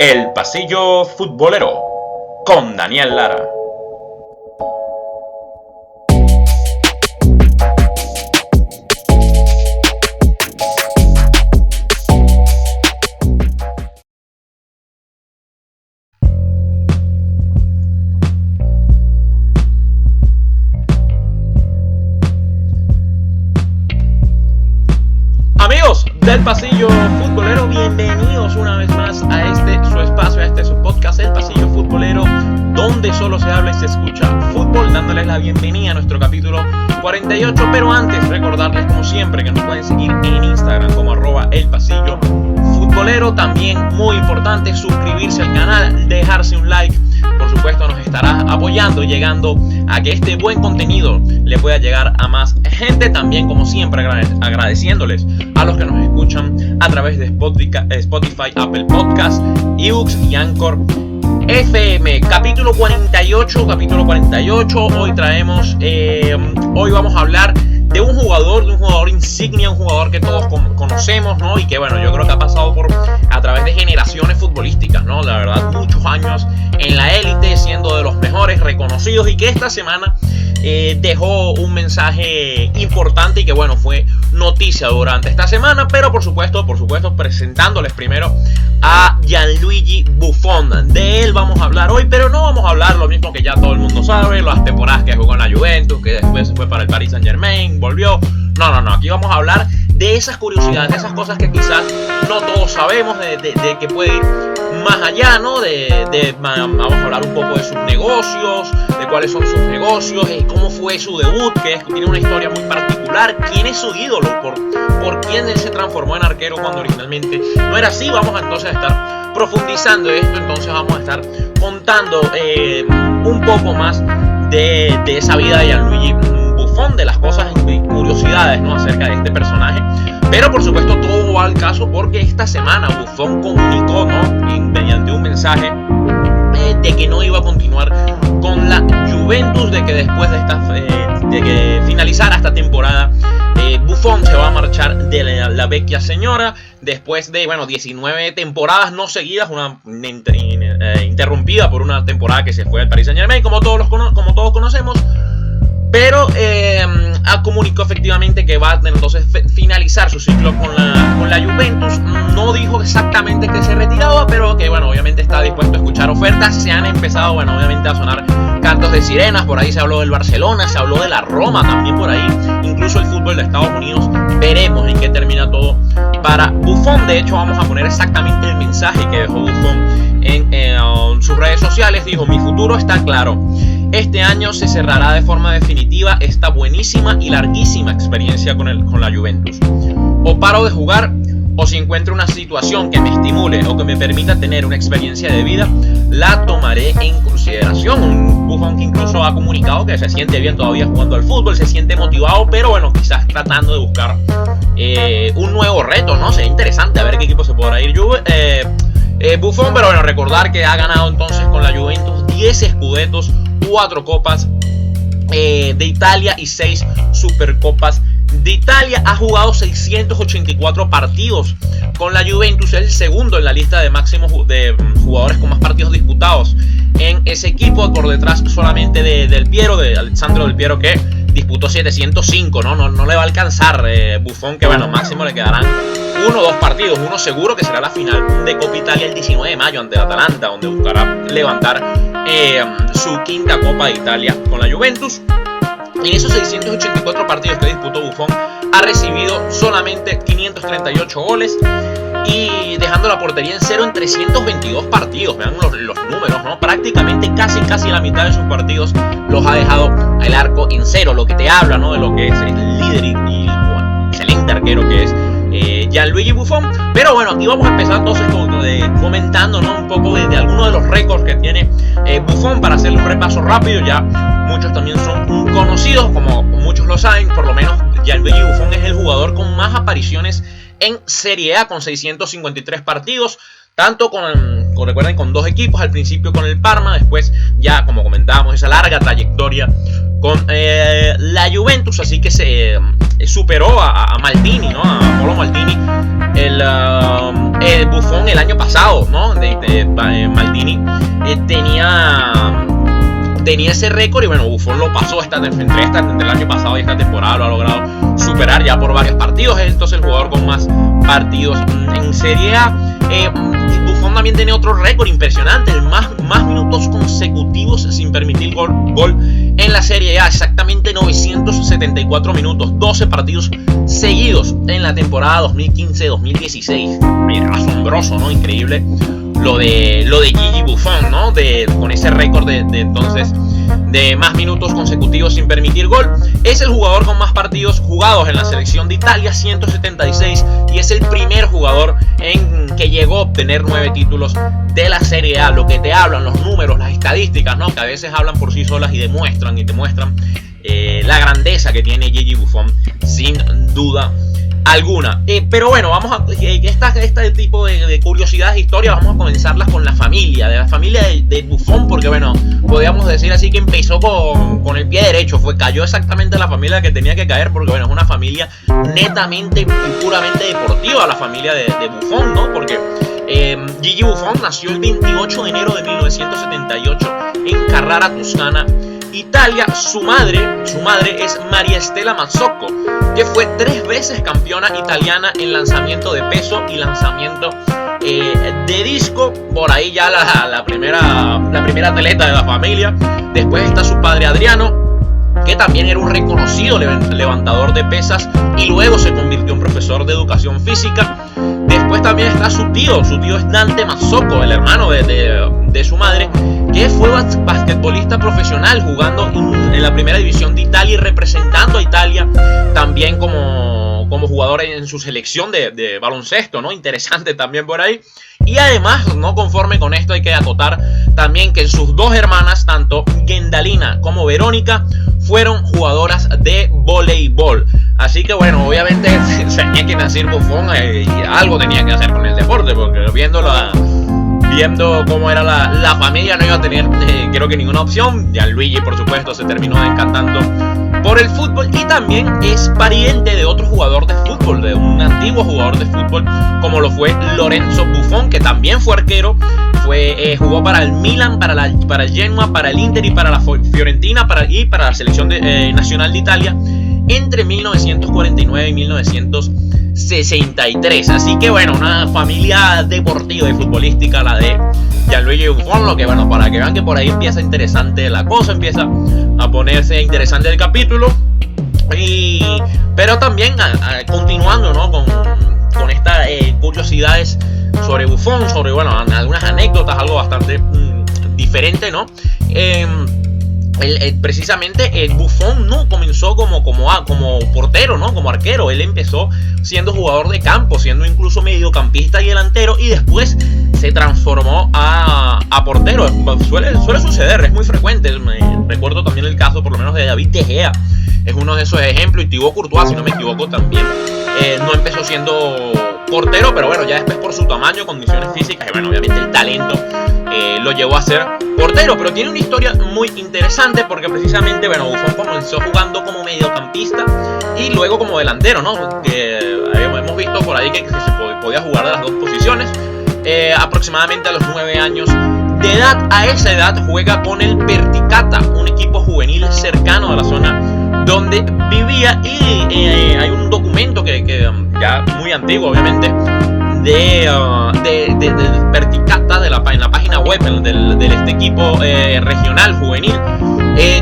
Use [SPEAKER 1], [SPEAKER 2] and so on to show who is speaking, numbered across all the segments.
[SPEAKER 1] El Pasillo Futbolero con Daniel Lara. Amigos del Pasillo Futbolero, bienvenidos una vez más a su espacio, a su podcast, El Pasillo Futbolero, donde solo se habla y se escucha fútbol, dándoles la bienvenida a nuestro capítulo 48, pero antes recordarles como siempre que nos pueden seguir en Instagram como @elpasillofutbolero. También muy importante suscribirse al canal, dejarse un like, por supuesto nos estará apoyando, llegando a que este buen contenido le pueda llegar a más gente. También como siempre agradeciéndoles a los que nos escuchan a través de Spotify, Apple Podcasts, ebooks y Anchor FM. Capítulo 48. Hoy vamos a hablar de un jugador insignia, un jugador que todos conocemos, ¿no? Y que bueno, yo creo que ha pasado a través de generaciones futbolísticas, ¿no? La verdad, muchos años en la élite, siendo de los mejores reconocidos, y que esta semana dejó un mensaje importante y que bueno, fue noticia durante esta semana. Pero por supuesto presentándoles primero a Gianluigi Buffon. De él vamos a hablar hoy, pero no vamos a hablar lo mismo que ya todo el mundo sabe, las temporadas que jugó en la Juventus, que después se fue para el Paris Saint-Germain, volvió. No, aquí vamos a hablar de esas curiosidades, de esas cosas que quizás no todos sabemos, de que puede ir más allá, ¿no? Vamos a hablar un poco de sus negocios, de cuáles son sus negocios, cómo fue su debut, que tiene una historia muy particular, quién es su ídolo, por quién él se transformó en arquero cuando originalmente no era así. Vamos entonces a estar profundizando esto, entonces vamos a estar contando un poco más de esa vida de Gianluigi Buffon, de las cosas y curiosidades, ¿no?, acerca de este personaje. Pero por supuesto todo va al caso porque esta semana Buffon comunicó, ¿no?, mediante un mensaje de que no iba a continuar con la Juventus, de que después de que finalizara esta temporada, Buffon se va a marchar de la vecchia señora después de 19 temporadas no seguidas, interrumpida por una temporada que se fue al Paris Saint-Germain, como todos conocemos. Pero comunicó efectivamente que va a entonces finalizar su ciclo con la Juventus. No dijo exactamente que se retiraba, pero que obviamente está dispuesto a escuchar ofertas. Se han empezado obviamente a sonar cantos de sirenas. Por ahí se habló del Barcelona, se habló de la Roma también por ahí, incluso el fútbol de Estados Unidos. Veremos en qué termina todo para Buffon. De hecho, vamos a poner exactamente el mensaje que dejó Buffon en sus redes sociales. Dijo: mi futuro está claro. Este año se cerrará de forma definitiva esta buenísima y larguísima experiencia con la Juventus. O paro de jugar, o si encuentro una situación que me estimule o que me permita tener una experiencia de vida, la tomaré en consideración. Un Buffon que incluso ha comunicado que se siente bien todavía jugando al fútbol, se siente motivado, pero quizás tratando de buscar un nuevo reto, ¿no? Sería interesante a ver qué equipo se podrá ir Buffon, pero recordar que ha ganado entonces con la Juventus 10 escudetos, 4 copas de Italia y 6 supercopas de Italia. Ha jugado 684 partidos con la Juventus, es el segundo en la lista de máximos de jugadores con más partidos disputados en ese equipo, por detrás solamente de Alessandro Del Piero, que disputó 705. No le va a alcanzar Buffon, que máximo le quedarán 1 o 2 partidos. Uno seguro que será la final de Copa Italia el 19 de mayo ante el Atalanta, donde buscará levantar su quinta Copa de Italia con la Juventus. En esos 684 partidos que disputó Buffon, ha recibido solamente 538 goles y dejando la portería en cero en 322 partidos. Vean los números, ¿no? Prácticamente casi la mitad de sus partidos los ha dejado el arco en cero, lo que te habla, ¿no?, de lo que es el líder y excelente arquero que es Gianluigi Buffon. Pero aquí vamos a empezar entonces comentando, ¿no?, un poco de algunos de los récords que tiene Buffon, para hacerle un repaso rápido. Ya muchos también son conocidos, como muchos lo saben. Por lo menos Gianluigi Buffon es el jugador con más apariciones en Serie A, con 653 partidos, tanto recuerden, con 2 equipos, al principio con el Parma, después ya, como comentábamos, esa larga trayectoria con la Juventus. Así que se superó a Maldini, ¿no?, a Paolo Maldini, el Buffon el año pasado, ¿no? Maldini tenía ese récord y bueno, Buffon lo pasó entre el año pasado y esta temporada lo ha logrado superar ya por varios partidos. Es entonces el jugador con más partidos en Serie A. Buffon también tiene otro récord impresionante, el más minutos consecutivos sin permitir gol en la Serie A, exactamente 974 minutos, 12 partidos seguidos en la temporada 2015-2016. Mira, asombroso, ¿no? Increíble lo de Gigi Buffon, ¿no? Con ese récord entonces de más minutos consecutivos sin permitir gol. Es el jugador con más partidos jugados en la selección de Italia, 176, y es el primer jugador que llegó a obtener 9 títulos de la Serie A. Lo que te hablan los números, las estadísticas, ¿no? Que a veces hablan por sí solas y te muestran la grandeza que tiene Gigi Buffon, sin duda alguna. Pero bueno, vamos a este tipo de curiosidades, historias, vamos a comenzarlas con la familia de Buffon, porque bueno, podríamos decir así que empezó con el pie derecho, cayó exactamente la familia que tenía que caer, porque bueno, es una familia netamente y puramente deportiva, la familia de Buffon, ¿no? Porque Gigi Buffon nació el 28 de enero de 1978 en Carrara, Toscana, Italia. Su madre es María Estela Mazzocco, que fue 3 veces campeona italiana en lanzamiento de peso y lanzamiento de disco. Por ahí ya la primera atleta de la familia. Después está su padre Adriano, que también era un reconocido levantador de pesas y luego se convirtió en profesor de educación física. Después también está su tío es Dante Mazzocco, el hermano de su madre, que fue basquetbolista profesional jugando en la primera división de Italia y representando a Italia también como jugador en su selección de baloncesto, ¿no? Interesante también por ahí. Y además, no conforme con esto, hay que acotar también que sus 2 hermanas, tanto Gendalina como Verónica, fueron jugadoras de voleibol. Así que bueno, obviamente tenía que nacer Buffon y algo tenía que hacer con el deporte, porque viendo cómo era la familia no iba a tener creo que ninguna opción. Gianluigi, por supuesto, se terminó encantando por el fútbol y también es pariente de otro jugador de fútbol, de un antiguo jugador de fútbol como lo fue Lorenzo Buffon, que también fue arquero, jugó para el Milan, para el Genoa, para el Inter y para la Fiorentina y para la selección nacional de Italia entre 1949 y 1963. Así que bueno, una familia deportiva y futbolística la de Gianluigi Buffon, lo que bueno, para que vean que por ahí empieza interesante la cosa, empieza a ponerse interesante el capítulo. Pero también continuando, ¿no? con estas curiosidades sobre Buffon, sobre bueno, algunas anécdotas, algo bastante diferente, ¿no? Precisamente Buffon no comenzó como portero, ¿no? Como arquero. Él empezó siendo jugador de campo, siendo incluso mediocampista y delantero, y después se transformó a portero. Suele suceder, es muy frecuente. Recuerdo también el caso por lo menos de David De Gea, es uno de esos ejemplos, y Thibaut Courtois, si no me equivoco, también no empezó siendo portero, pero bueno, ya después por su tamaño, condiciones físicas y bueno, obviamente el talento lo llevó a ser portero. Pero tiene una historia muy interesante porque precisamente, bueno, Buffon comenzó jugando como mediocampista y luego como delantero, ¿no? Hemos visto por ahí que se podía jugar de las dos posiciones. Aproximadamente a los 9 años de edad, a esa edad juega con el Perticata, un equipo juvenil cercano a la zona donde vivía, y hay un documento que ya muy antiguo obviamente de Perticata, en la página web de este equipo regional juvenil,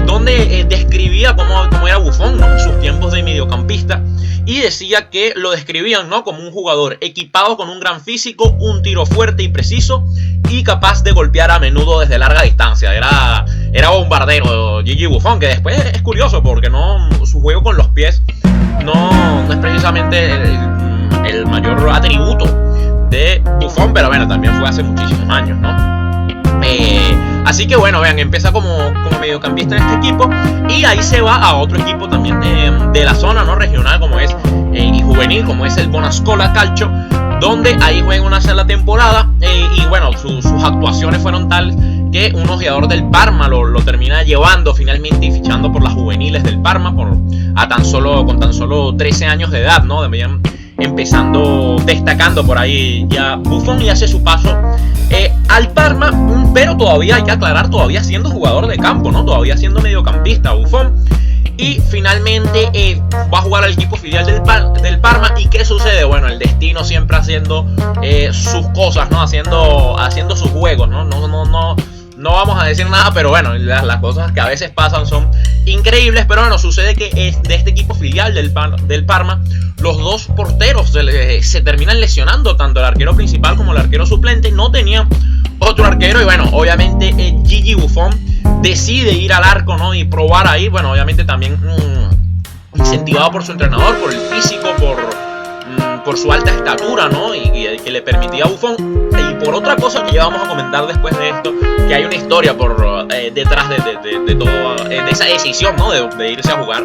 [SPEAKER 1] donde describía cómo era Buffon, ¿no? Sus tiempos de mediocampista, y decía que lo describían, ¿no? Como un jugador equipado con un gran físico, un tiro fuerte y preciso y capaz de golpear a menudo desde larga distancia. Era bombardero Gigi Buffon, que después es curioso porque su juego con los pies no es precisamente el mayor atributo de Buffon, pero bueno, también fue hace muchísimos años, ¿no? Así que bueno, vean, empieza como mediocampista en este equipo y ahí se va a otro equipo también de la zona, ¿no? Regional como es y juvenil, como es el Bonascola Calcio, donde ahí juega una sola temporada y bueno, sus actuaciones fueron tal que un ojeador del Parma lo termina llevando finalmente y fichando por las juveniles del Parma con tan solo 13 años de edad, ¿no? Debían destacando por ahí ya Buffon, y hace su paso al Parma, pero todavía hay que aclarar, todavía siendo jugador de campo, ¿no? Todavía siendo mediocampista Buffon. Y finalmente va a jugar al equipo filial del Parma. ¿Y qué sucede? Bueno, el destino siempre haciendo sus cosas, ¿no? Haciendo sus juegos, ¿no? No vamos a decir nada, pero bueno, las cosas que a veces pasan son increíbles. Pero bueno, sucede que de este equipo filial del Parma, los dos porteros se terminan lesionando, tanto el arquero principal como el arquero suplente. No tenían otro arquero y bueno, obviamente Gigi Buffon decide ir al arco, ¿no? Y probar ahí, bueno, obviamente también incentivado por su entrenador, por el físico, por su alta estatura, ¿no? Y que le permitía a Buffon. Y por otra cosa que ya vamos a comentar después de esto, que hay una historia detrás de todo, de esa decisión, ¿no? De irse a jugar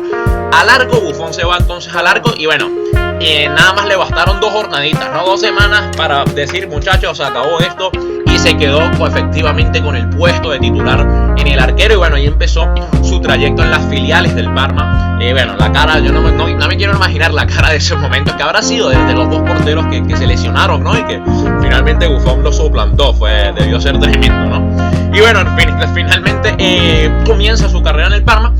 [SPEAKER 1] al arco. Buffon se va entonces al arco y bueno, nada más le bastaron 2 jornaditas, ¿no? 2 semanas para decir, muchachos, se acabó esto. Y se quedó efectivamente con el puesto de titular en el arquero. Y bueno, ahí empezó su trayecto en las filiales del Parma. Bueno, la cara, yo no me quiero imaginar la cara de esos momentos que habrá sido de los dos porteros que se lesionaron, ¿no? Y que finalmente Buffon lo suplantó. Debió ser tremendo, ¿no? Y bueno, finalmente comienza su carrera en el Parma.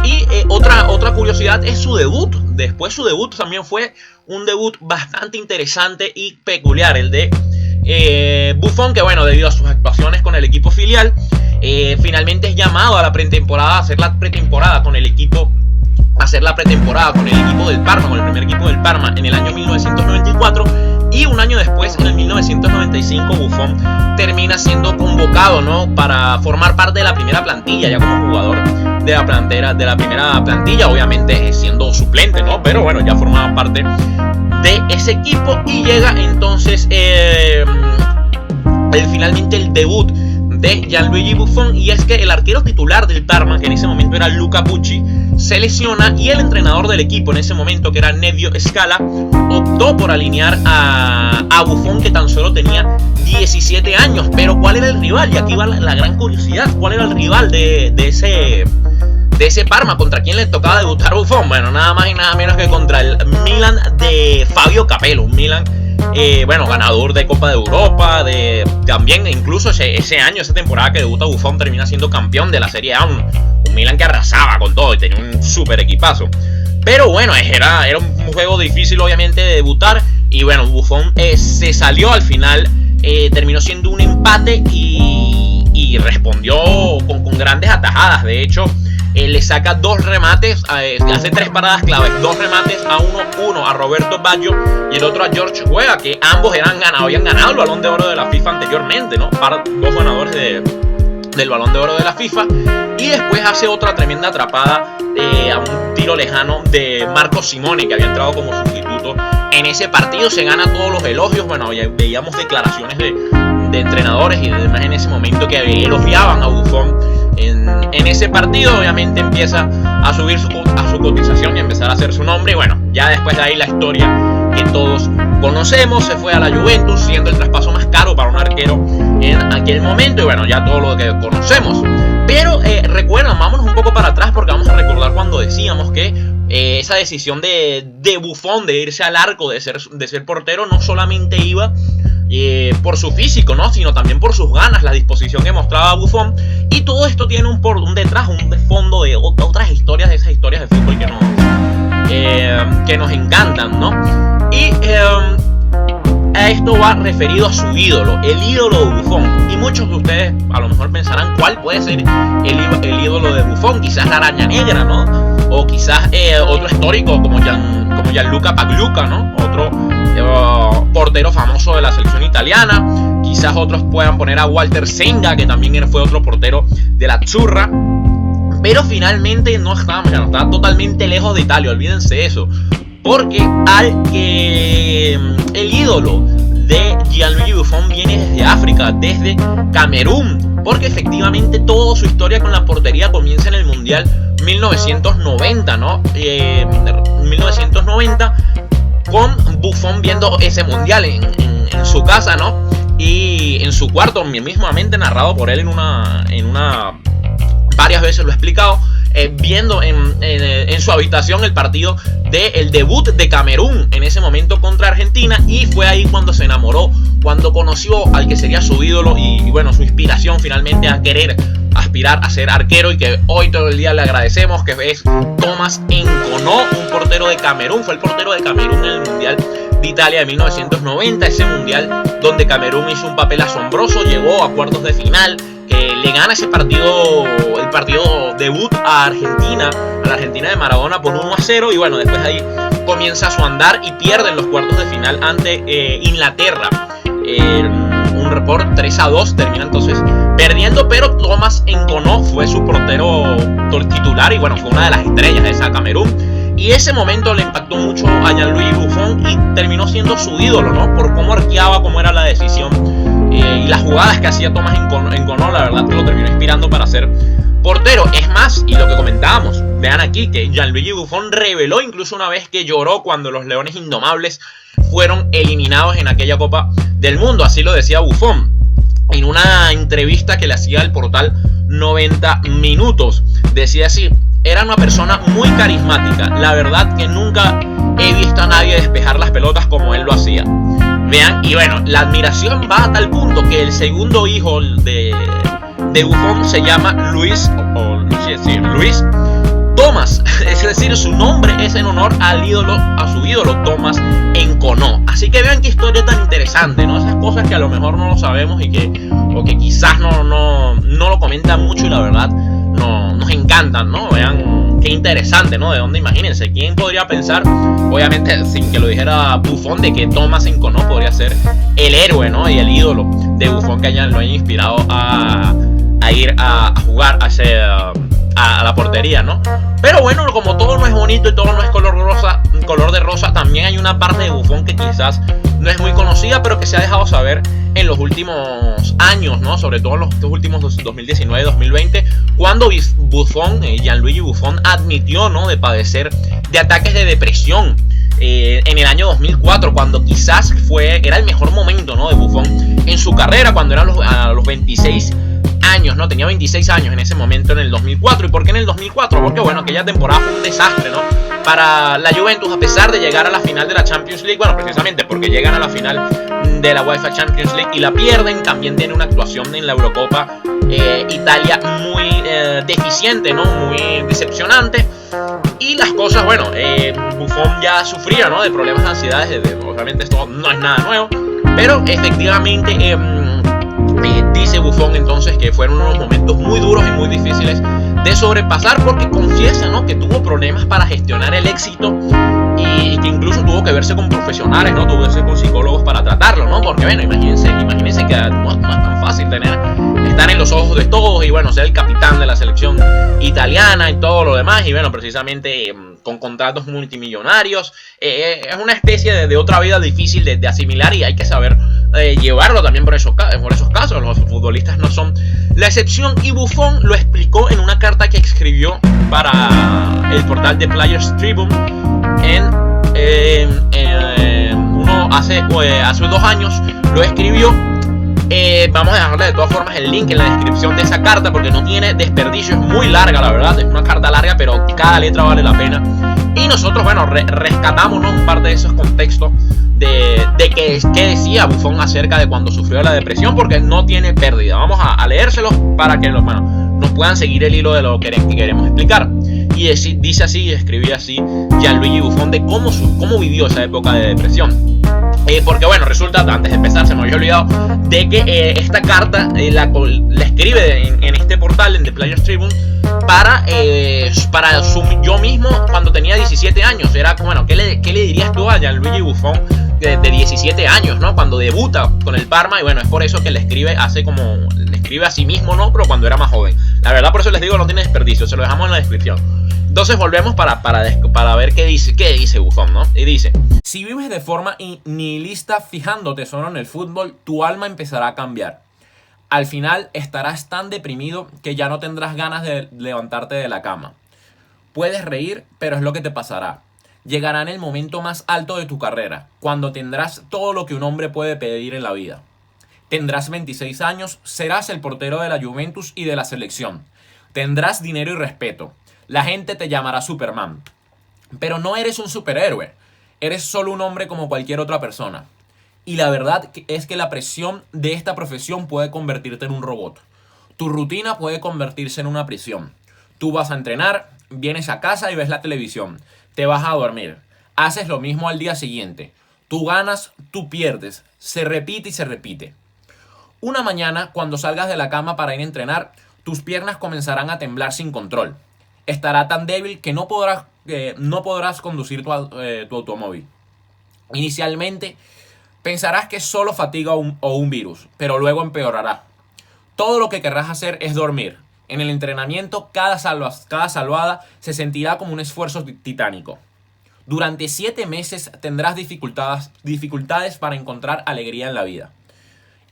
[SPEAKER 1] Y otra curiosidad es su debut. Después su debut también fue un debut bastante interesante y peculiar, el de Buffon, que bueno, debido a sus actuaciones con el equipo filial, finalmente es llamado a la pretemporada, a hacer la pretemporada con el equipo del Parma, con el primer equipo del Parma en el año 1994. Y un año después, en el 1995, Buffon termina siendo convocado, ¿no? Para formar parte de la primera plantilla, ya como jugador de la primera plantilla, obviamente siendo suplente, ¿no? Pero bueno, ya formaba parte de ese equipo. Y llega entonces finalmente el debut de Gianluigi Buffon, y es que el arquero titular del Parma, que en ese momento era Luca Pucci, se lesiona, y el entrenador del equipo en ese momento, que era Nevio Scala, optó por alinear a Buffon, que tan solo tenía 17 años. Pero ¿cuál era el rival? Y aquí va la gran curiosidad. ¿Cuál era el rival de ese Parma? ¿Contra quién le tocaba debutar a Buffon? Bueno, nada más y nada menos que contra el Milan de Fabio Capello. Un Milan, bueno, ganador de Copa de Europa, también incluso esa temporada que debuta Buffon termina siendo campeón de la Serie A. Un Milan que arrasaba con todo y tenía un super equipazo. Pero bueno, era un juego difícil obviamente de debutar. Y bueno, Buffon se salió al final, terminó siendo un empate y respondió con grandes atajadas. De hecho, le saca 2 remates, hace 3 paradas claves, 2 remates a uno a Roberto Baggio y el otro a George Weah, que ambos habían ganado el Balón de Oro de la FIFA anteriormente, ¿no? Para 2 ganadores del Balón de Oro de la FIFA. Y después hace otra tremenda atrapada a un tiro lejano de Marco Simone, que había entrado como sustituto en ese partido. Se gana todos los elogios. Bueno, veíamos declaraciones de entrenadores y demás en ese momento que elogiaban a Buffon en ese partido. Obviamente empieza a subir su cotización y a empezar a hacer su nombre. Y bueno, ya después de ahí la historia que todos conocemos. Se fue a la Juventus, siendo el traspaso más caro para un arquero en aquel momento. Y bueno, ya todo lo que conocemos. Pero recuerdan, vámonos un poco para atrás, porque vamos a recordar cuando decíamos que esa decisión de Buffon de irse al arco, de ser portero, no solamente iba por su físico, ¿no? Sino también por sus ganas, la disposición que mostraba Buffon. Y todo esto tiene un detrás, un de fondo de otras historias, de esas historias de fútbol que nos encantan, ¿no? Y a esto va referido a su ídolo, el ídolo de Buffon. Y muchos de ustedes a lo mejor pensarán cuál puede ser el ídolo de Buffon. Quizás la Araña Negra, ¿no? O quizás otro histórico como Gianluca Pagliuca, ¿no? Otro portero famoso de la selección italiana. Quizás otros puedan poner a Walter Senga, que también fue otro portero de la Azzurra. Pero finalmente no está totalmente lejos de Italia, olvídense eso. Porque el ídolo de Gianluigi Buffon viene desde África, desde Camerún. Porque efectivamente toda su historia con la portería comienza en el Mundial 1990, ¿no? 1990, con Buffon viendo ese Mundial en su casa, ¿no? Y en su cuarto, mismamente narrado por él en una varias veces lo he explicado, viendo en su habitación el partido del debut de Camerún en ese momento contra Argentina, y fue ahí cuando se enamoró, cuando conoció al que sería su ídolo y bueno, su inspiración finalmente a querer aspirar a ser arquero, y que hoy todo el día le agradecemos, que es Thomas Nkono, un portero de Camerún. Fue el portero de Camerún en el Mundial de Italia de 1990, ese Mundial donde Camerún hizo un papel asombroso, llegó a cuartos de final, que le gana ese partido, el partido debut a la Argentina de Maradona por 1-0, y bueno, después de ahí comienza su andar y pierde en los cuartos de final ante Inglaterra. Un report 3-2, termina entonces perdiendo, pero Thomas Nkono fue su portero titular y bueno, fue una de las estrellas de esa Camerún, y ese momento le impactó mucho a Gianluigi Buffon y terminó siendo su ídolo, ¿no? Por cómo arqueaba, cómo era la decisión y las jugadas que hacía Thomas Nkono, la verdad que lo terminó inspirando para ser portero. Es más, y lo que comentábamos, vean aquí que Gianluigi Buffon reveló incluso una vez que lloró cuando los Leones Indomables fueron eliminados en aquella Copa del Mundo. Así lo decía Buffon en una entrevista que le hacía al portal 90 Minutos. Decía así: era una persona muy carismática, la verdad que nunca he visto a nadie despejar las pelotas como él lo hacía. Vean, y bueno, la admiración va a tal punto que el segundo hijo de Buffon se llama Luis Thomas, es decir, su nombre es en honor a su ídolo Thomas Nkono. Así que vean qué historia tan interesante, ¿no? Esas cosas que a lo mejor no lo sabemos y que quizás no lo comentan mucho, y la verdad nos encantan, ¿no? Vean qué interesante, ¿no? De dónde, imagínense, ¿quién podría pensar, obviamente sin que lo dijera Buffon, de que Thomas Nkono podría ser el héroe, ¿no? Y el ídolo de Buffon, que lo haya inspirado a ir a jugar a la portería, ¿no? Pero bueno, como todo no es bonito y todo no es color de rosa, también hay una parte de Buffon que quizás no es muy conocida, pero que se ha dejado saber en los últimos años, ¿no? Sobre todo en los últimos 2019-2020, cuando Gianluigi Buffon admitió, ¿no?, de padecer de ataques de depresión en el año 2004, cuando quizás era el mejor momento, ¿no?, de Buffon en su carrera, cuando eran a los 26 años, ¿no? Tenía 26 años en ese momento, en el 2004. ¿Y por qué en el 2004? Porque bueno, aquella temporada fue un desastre, ¿no?, para la Juventus, a pesar de llegar a la final de la Champions League. Bueno, precisamente porque llegan a la final de la UEFA Champions League y la pierden. También tiene una actuación en la Eurocopa Italia muy deficiente, ¿no?, muy decepcionante. Y las cosas, bueno, Buffon ya sufría, ¿no?, de problemas de ansiedad. Obviamente esto no es nada nuevo, pero efectivamente dice Buffon entonces que fueron unos momentos muy duros y muy difíciles de sobrepasar, porque confiesa, ¿no?, que tuvo problemas para gestionar el éxito y que incluso tuvo que verse con profesionales, ¿no?, tuvo que verse con psicólogos para tratarlo, ¿no? Porque bueno, imagínense que no es tan fácil estar en los ojos de todos y bueno, ser el capitán de la selección italiana y todo lo demás, y bueno, precisamente con contratos multimillonarios. Es una especie de otra vida difícil de asimilar, y hay que saber llevarlo también por esos casos. Los futbolistas no son la excepción, y Buffon lo explicó en una carta que escribió para el portal de Players Tribune hace 2 años. Lo escribió. Vamos a dejarle de todas formas el link en la descripción de esa carta, porque no tiene desperdicio, es muy larga, la verdad, es una carta larga, pero cada letra vale la pena. Y nosotros, bueno, rescatamos, ¿no?, un par de esos contextos de qué decía Buffon acerca de cuando sufrió la depresión, porque no tiene pérdida. Vamos a leérselos para que nos puedan seguir el hilo de lo que queremos explicar. Y dice así, escribía así Gianluigi Buffon de cómo vivió esa época de depresión. Porque bueno, resulta, antes de empezar se me había olvidado de que esta carta la escribe en este portal, en The Players Tribune, para yo mismo cuando tenía 17 años. Era, bueno, ¿qué le dirías tú a Gianluigi Buffon de 17 años, ¿no?, cuando debuta con el Parma? Y bueno, es por eso que le escribe a sí mismo, ¿no?, pero cuando era más joven. La verdad, por eso les digo, no tiene desperdicio, se lo dejamos en la descripción. Entonces volvemos para ver qué dice Buffon, ¿no? Y dice: si vives de forma nihilista fijándote solo en el fútbol, tu alma empezará a cambiar. Al final estarás tan deprimido que ya no tendrás ganas de levantarte de la cama. Puedes reír, pero es lo que te pasará. Llegará en el momento más alto de tu carrera, cuando tendrás todo lo que un hombre puede pedir en la vida. Tendrás 26 años, serás el portero de la Juventus y de la selección. Tendrás dinero y respeto.
[SPEAKER 2] La gente te llamará Superman. Pero no eres un superhéroe. Eres solo un hombre como cualquier otra persona. Y la verdad es que la presión de esta profesión puede convertirte en un robot. Tu rutina puede convertirse en una prisión. Tú vas a entrenar, vienes a casa y ves la televisión. Te vas a dormir. Haces lo mismo al día siguiente. Tú ganas, tú pierdes. Se repite y se repite. Una mañana, cuando salgas de la cama para ir a entrenar, tus piernas comenzarán a temblar sin control. Estará tan débil que no podrás conducir tu automóvil. Inicialmente, pensarás que es solo fatiga o un virus, pero luego empeorará. Todo lo que querrás hacer es dormir. En el entrenamiento, cada salvada se sentirá como un esfuerzo titánico. Durante 7 meses tendrás dificultades para encontrar alegría en la vida.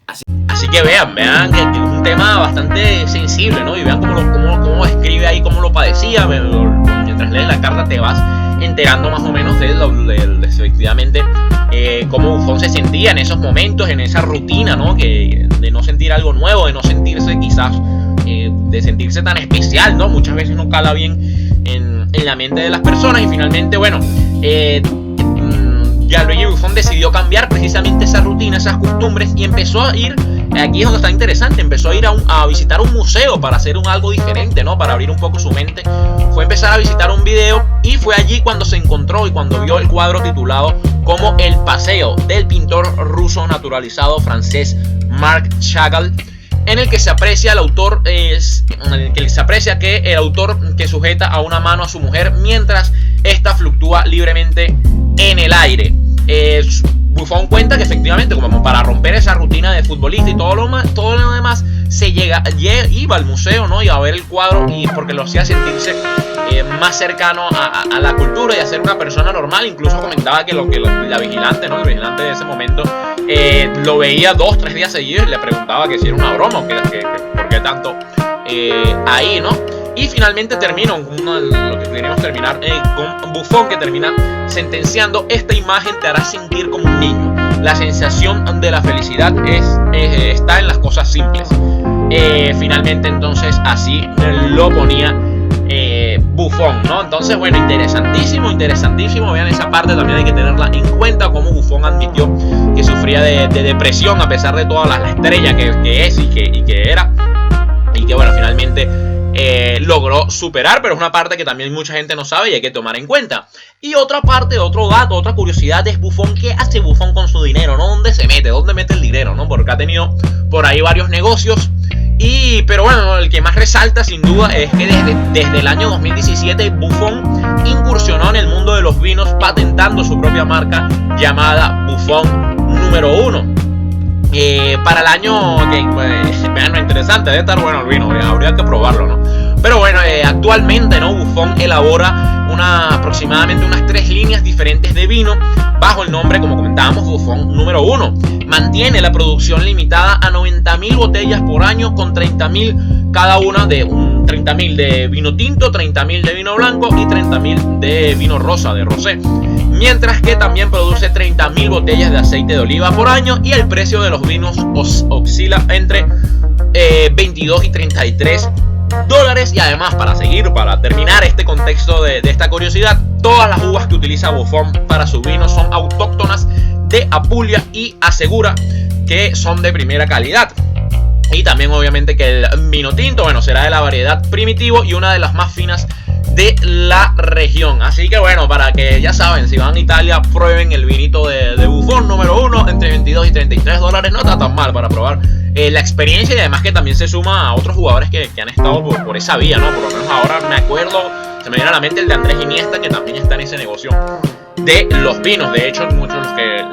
[SPEAKER 1] Así que vean que es un tema bastante sensible, ¿no? Y vean cómo escribe ahí, cómo lo padecía. Mientras lees la carta te vas enterando más o menos de efectivamente cómo Buffon se sentía en esos momentos, en esa rutina, ¿no? De no sentir algo nuevo, de no sentirse quizás, de sentirse tan especial, ¿no? Muchas veces no cala bien en la mente de las personas y finalmente, bueno, Gianluigi Buffon decidió cambiar precisamente esa rutina, esas costumbres y empezó a ir, aquí es donde está interesante, empezó a ir a visitar un museo para hacer algo diferente, ¿no? Para abrir un poco su mente. Fue a empezar a visitar un video y fue allí cuando se encontró y cuando vio el cuadro titulado como El Paseo del pintor ruso naturalizado francés Marc Chagall, en el que se aprecia que el autor que sujeta a una mano a su mujer mientras esta fluctúa libremente en el aire. Buffon cuenta que efectivamente, como para romper esa rutina de futbolista y todo lo demás, iba al museo, ¿no? Y a ver el cuadro, y porque lo hacía sentirse más cercano a la cultura y a ser una persona normal. Incluso comentaba que la vigilante, ¿no? El vigilante de ese momento lo veía 2-3 días seguidos y le preguntaba que si era una broma o que por qué tanto ahí, ¿no? Y finalmente termino lo que queríamos terminar con Buffon, que termina sentenciando: esta imagen te hará sentir como un niño. La sensación de la felicidad está en las cosas simples. Finalmente entonces así lo ponía Buffon, ¿no? Entonces, bueno, interesantísimo. Vean esa parte, también hay que tenerla en cuenta, como Buffon admitió que sufría de depresión a pesar de toda la estrella que es y que era, y que bueno, finalmente logró superar, pero es una parte que también mucha gente no sabe y hay que tomar en cuenta. Y otra parte, otro dato, otra curiosidad es Buffon. ¿Qué hace Buffon con su dinero, no? ¿Dónde se mete? ¿Dónde mete el dinero, no? Porque ha tenido por ahí varios negocios. Pero bueno, el que más resalta sin duda es que desde el año 2017 Buffon incursionó en el mundo de los vinos, patentando su propia marca llamada Buffon número 1. Para el año vean lo interesante, debe estar bueno el vino, habría que probarlo, ¿no? Pero bueno, actualmente, ¿no? Buffon elabora aproximadamente unas 3 líneas diferentes de vino bajo el nombre, como comentábamos, Buffon número 1. Mantiene la producción limitada a 90.000 botellas por año, con 30.000 cada una, 30.000 de vino tinto, 30.000 de vino blanco y 30.000 de vino rosa, de rosé. Mientras que también produce 30.000 botellas de aceite de oliva por año, y el precio de los vinos oscila entre 22 y 33 dólares. Y además, para terminar este contexto de esta curiosidad, todas las uvas que utiliza Buffon para sus vinos son autóctonas de Apulia y asegura que son de primera calidad. Y también obviamente que el vino tinto, bueno, será de la variedad Primitivo y una de las más finas de la región. Así que bueno, para que ya saben, si van a Italia, prueben el vinito de Buffon número 1, entre 22 y 33 dólares. No está tan mal para probar la experiencia, y además que también se suma a otros jugadores que han estado por esa vía, ¿no? Por lo menos ahora me acuerdo, se me viene a la mente el de Andrés Iniesta, que también está en ese negocio de los vinos. De hecho, muchos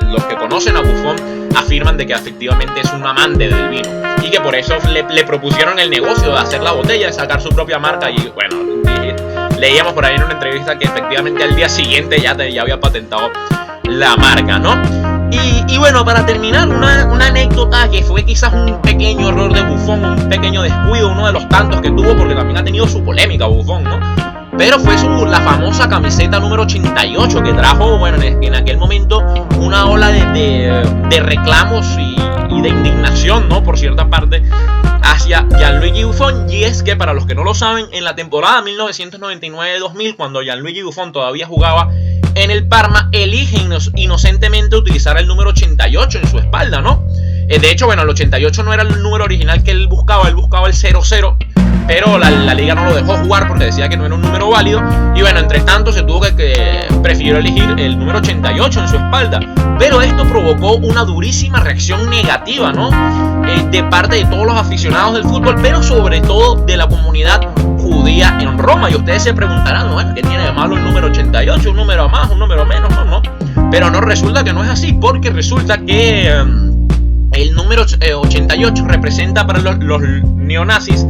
[SPEAKER 1] los que conocen a Buffon afirman de que efectivamente es un amante del vino, y que por eso le propusieron el negocio de hacer la botella, de sacar su propia marca. Y bueno, leíamos por ahí en una entrevista que efectivamente al día siguiente ya había patentado la marca, ¿no? Y bueno, para terminar, una anécdota que fue quizás un pequeño error de Buffon, un pequeño descuido, uno de los tantos que tuvo, porque también ha tenido su polémica Buffon, ¿no? Pero fue la famosa camiseta número 88, que trajo, bueno, en aquel momento una ola de reclamos y y de indignación, ¿no? Por cierta parte, hacia Gianluigi Buffon. Y es que, para los que no lo saben, en la temporada 1999-2000, cuando Gianluigi Buffon todavía jugaba en el Parma, elige inocentemente utilizar el número 88 en su espalda, ¿no? De hecho, bueno, el 88 no era el número original que él buscaba el 00, pero la liga no lo dejó jugar porque decía que no era un número válido. Y bueno, entre tanto se tuvo que prefirió elegir el número 88 en su espalda. Pero esto provocó una durísima reacción negativa, ¿no? De parte de todos los aficionados del fútbol, pero sobre todo de la comunidad judía en Roma. Y ustedes se preguntarán, bueno, ¿qué tiene de malo el número 88? ¿Un número más, un número menos? No. Pero no, resulta que no es así, porque resulta que el número 88 representa para los neonazis.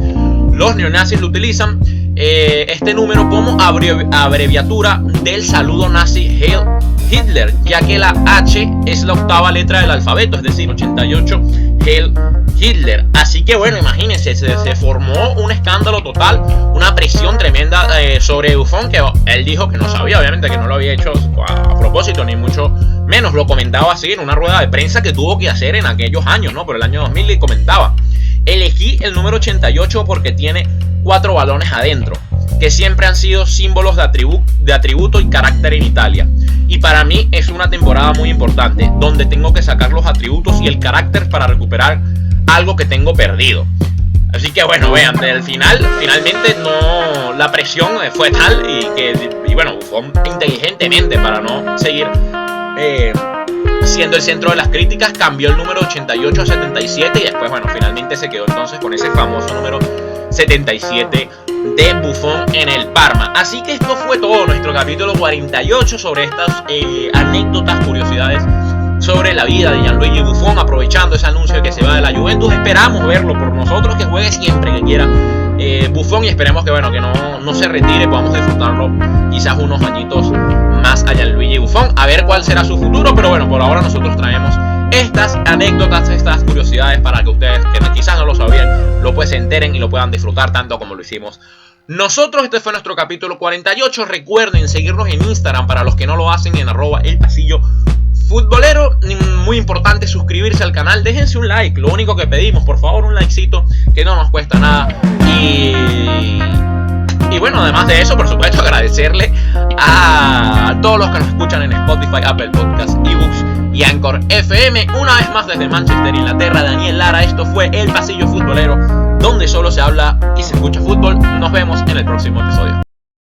[SPEAKER 1] Los neonazis lo utilizan este número como abreviatura del saludo nazi Heil Hitler, ya que la H es la octava letra del alfabeto, es decir, 88 Heil Hitler. Así que bueno, imagínense, se formó un escándalo total, una presión tremenda sobre Buffon, que él dijo que no sabía, obviamente que no lo había hecho a propósito, ni mucho menos. Lo comentaba así en una rueda de prensa que tuvo que hacer en aquellos años, ¿no? Por el año 2000, y comentaba: elegí el número 88 porque tiene 4 balones adentro, que siempre han sido símbolos de atributo y carácter en Italia. Y para mí es una temporada muy importante, donde tengo que sacar los atributos y el carácter para recuperar algo que tengo perdido. Así que bueno, vean, finalmente no, la presión fue tal y bueno, Buffon inteligentemente, para no seguir siendo el centro de las críticas, cambió el número 88 a 77 y después, bueno, finalmente se quedó entonces con ese famoso número 77 de Buffon en el Parma. Así que esto fue todo, nuestro capítulo 48 sobre estas anécdotas, curiosidades sobre la vida de Gianluigi Buffon, aprovechando ese anuncio de que se va de la Juventus. Esperamos verlo por nosotros, que juegue siempre que quiera Buffon, y esperemos que bueno, que no se retire, podamos disfrutarlo quizás unos añitos más a Gianluigi Buffon, a ver cuál será su futuro. Pero bueno, por ahora nosotros traemos estas anécdotas, estas curiosidades, para que ustedes, que quizás no lo sabían, lo pues se enteren y lo puedan disfrutar tanto como lo hicimos nosotros. Este fue nuestro capítulo 48. Recuerden seguirnos en Instagram para los que no lo hacen, en @elpasillofutbolero. Muy importante suscribirse al canal, déjense un like, lo único que pedimos, por favor, un likecito que no nos cuesta nada. Y bueno, además de eso, por supuesto, agradecerle a todos los que nos escuchan en Spotify, Apple Podcasts, eBooks y Anchor FM. Una vez más desde Manchester, Inglaterra, Daniel Lara. Esto fue El Pasillo Futbolero, donde solo se habla y se escucha fútbol. Nos vemos en el próximo episodio.